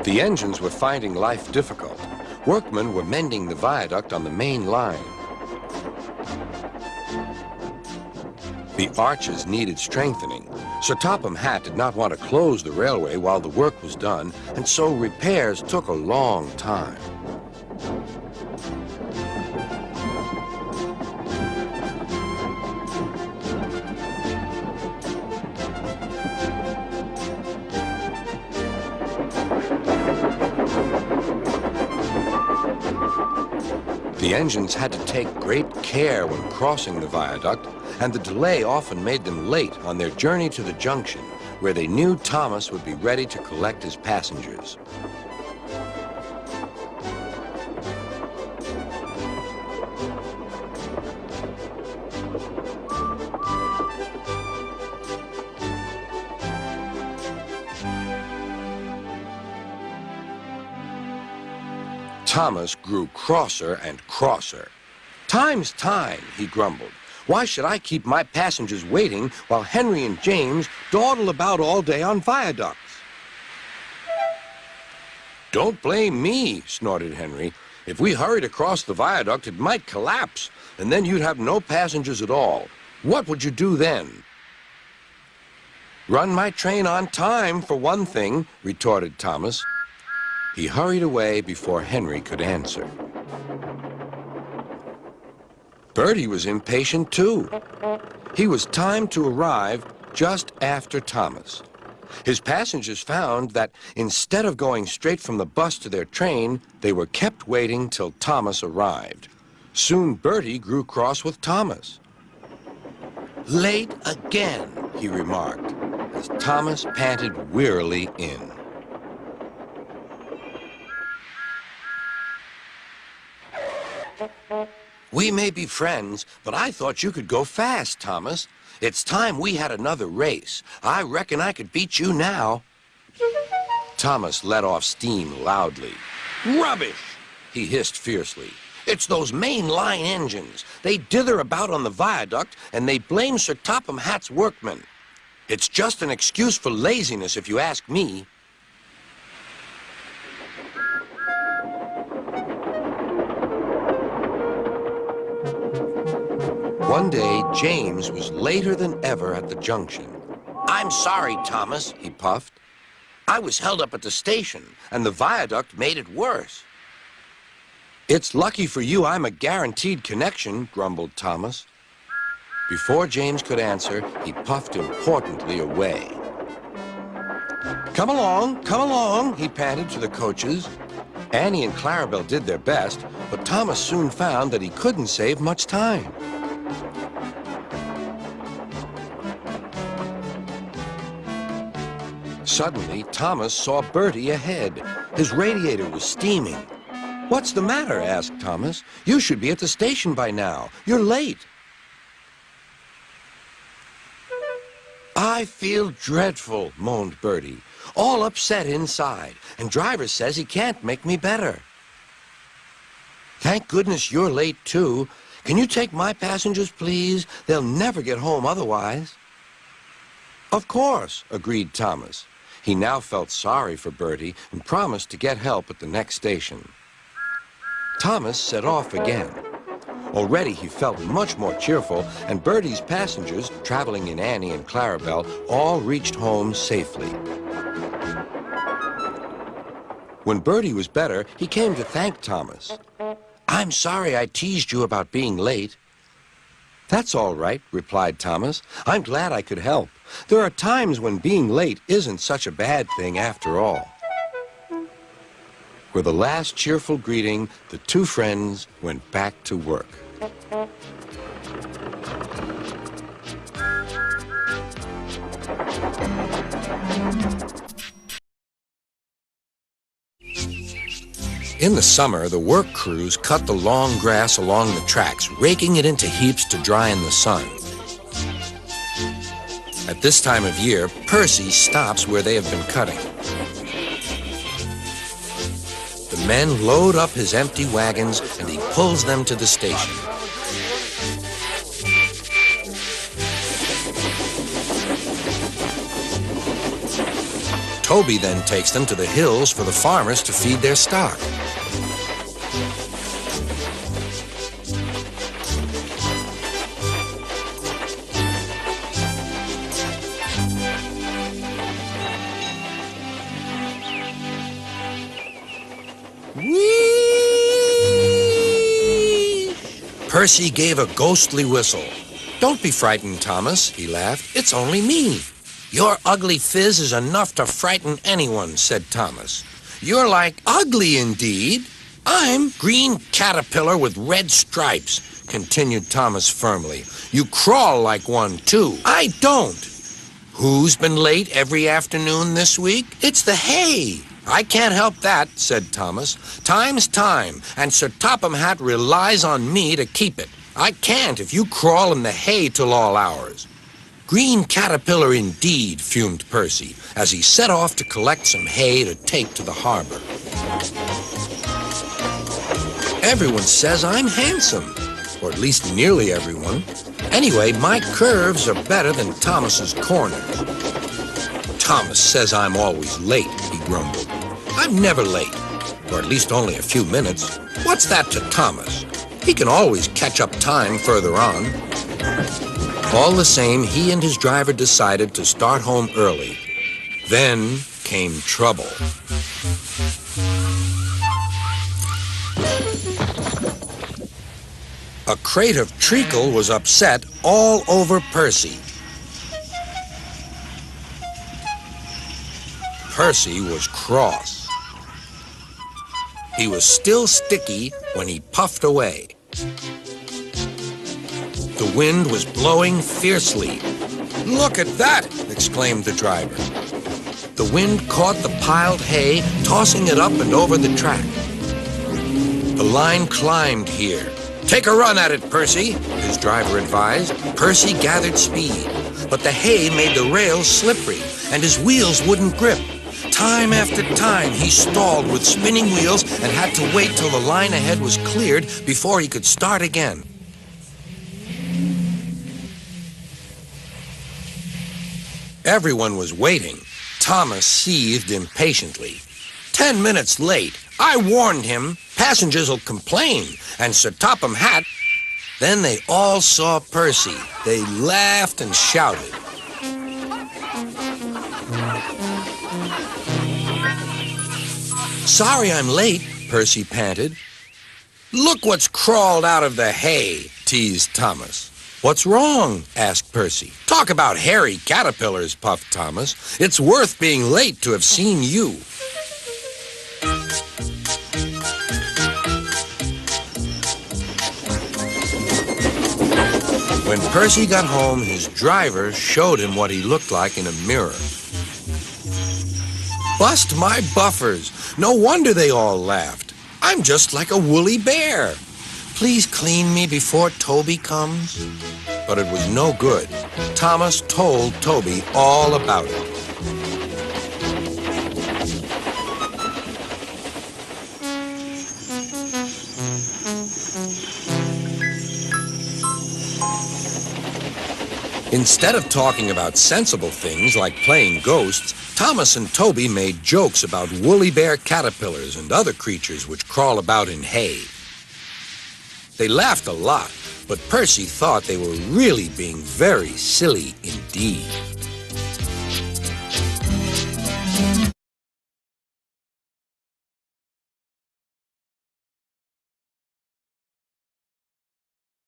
The engines were finding life difficult. Workmen were mending the viaduct on the main line. The arches needed strengthening. Sir Topham Hatt did not want to close the railway while the work was done, and so repairs took a long time. The engines had to take great care when crossing the viaduct, and the delay often made them late on their journey to the junction, where they knew Thomas would be ready to collect his passengers. Thomas grew crosser and crosser. "Time's time," he grumbled. "Why should I keep my passengers waiting while Henry and James dawdle about all day on viaducts?" "Don't blame me," snorted Henry. "If we hurried across the viaduct, it might collapse, and then you'd have no passengers at all. What would you do then?" "Run my train on time, for one thing," retorted Thomas. He hurried away before Henry could answer. Bertie was impatient too. He was timed to arrive just after Thomas. His passengers found that instead of going straight from the bus to their train, they were kept waiting till Thomas arrived. Soon Bertie grew cross with Thomas. "Late again," he remarked, as Thomas panted wearily in. "We may be friends, but I thought you could go fast, Thomas. It's time we had another race. I reckon I could beat you now." Thomas let off steam loudly. "Rubbish!" he hissed fiercely. "It's those main line engines. They dither about on the viaduct, and they blame Sir Topham Hatt's workmen. It's just an excuse for laziness, if you ask me." One day, James was later than ever at the junction. "I'm sorry, Thomas," he puffed. "I was held up at the station, and the viaduct made it worse." "It's lucky for you I'm a guaranteed connection," grumbled Thomas. Before James could answer, he puffed importantly away. Come along," he panted to the coaches. Annie and Clarabelle did their best, but Thomas soon found that he couldn't save much time. Suddenly, Thomas saw Bertie ahead. His radiator was steaming. "What's the matter?" asked Thomas. "You should be at the station by now. You're late." "I feel dreadful," moaned Bertie. "All upset inside, and driver says he can't make me better." "Thank goodness you're late, too. Can you take my passengers, please? They'll never get home otherwise." "Of course," agreed Thomas. He now felt sorry for Bertie and promised to get help at the next station. Thomas set off again. Already he felt much more cheerful, and Bertie's passengers, traveling in Annie and Clarabelle, all reached home safely. When Bertie was better, he came to thank Thomas. "I'm sorry I teased you about being late." "That's all right," replied Thomas. "I'm glad I could help. There are times when being late isn't such a bad thing after all." With a last cheerful greeting, the two friends went back to work. In the summer, the work crews cut the long grass along the tracks, raking it into heaps to dry in the sun. At this time of year, Percy stops where they have been cutting. The men load up his empty wagons, and he pulls them to the station. Toby then takes them to the hills for the farmers to feed their stock. Whee! Percy gave a ghostly whistle. "Don't be frightened, Thomas," he laughed. "It's only me." "Your ugly phiz is enough to frighten anyone," said Thomas. "You're like ugly indeed." "I'm green caterpillar with red stripes," continued Thomas firmly. "You crawl like one, too." "I don't." "Who's been late every afternoon this week?" "It's the hay." "I can't help that," said Thomas. "Time's time, and Sir Topham Hatt relies on me to keep it. I can't if you crawl in the hay till all hours." "Green caterpillar indeed," fumed Percy, as he set off to collect some hay to take to the harbor. "Everyone says I'm handsome, or at least nearly everyone. Anyway, my curves are better than Thomas's corners." "Thomas says I'm always late," he grumbled. "I'm never late, or at least only a few minutes. What's that to Thomas? He can always catch up time further on." All the same, he and his driver decided to start home early. Then came trouble. A crate of treacle was upset all over Percy. Percy was cross. He was still sticky when he puffed away. The wind was blowing fiercely. "Look at that!" exclaimed the driver. The wind caught the piled hay, tossing it up and over the track. The line climbed here. "Take a run at it, Percy," his driver advised. Percy gathered speed, but the hay made the rails slippery, and his wheels wouldn't grip. Time after time, he stalled with spinning wheels and had to wait till the line ahead was cleared before he could start again. Everyone was waiting. Thomas seethed impatiently. 10 minutes late. I warned him. Passengers will complain. And Sir Topham Hatt." Then they all saw Percy. They laughed and shouted. "Sorry I'm late," Percy panted. "Look what's crawled out of the hay," teased Thomas. "What's wrong?" asked Percy. "Talk about hairy caterpillars," puffed Thomas. "It's worth being late to have seen you." When Percy got home, his driver showed him what he looked like in a mirror. "Bust my buffers! No wonder they all laughed. I'm just like a woolly bear. Please clean me before Toby comes." But it was no good. Thomas told Toby all about it. Instead of talking about sensible things like playing ghosts, Thomas and Toby made jokes about woolly bear caterpillars and other creatures which crawl about in hay. They laughed a lot, but Percy thought they were really being very silly indeed.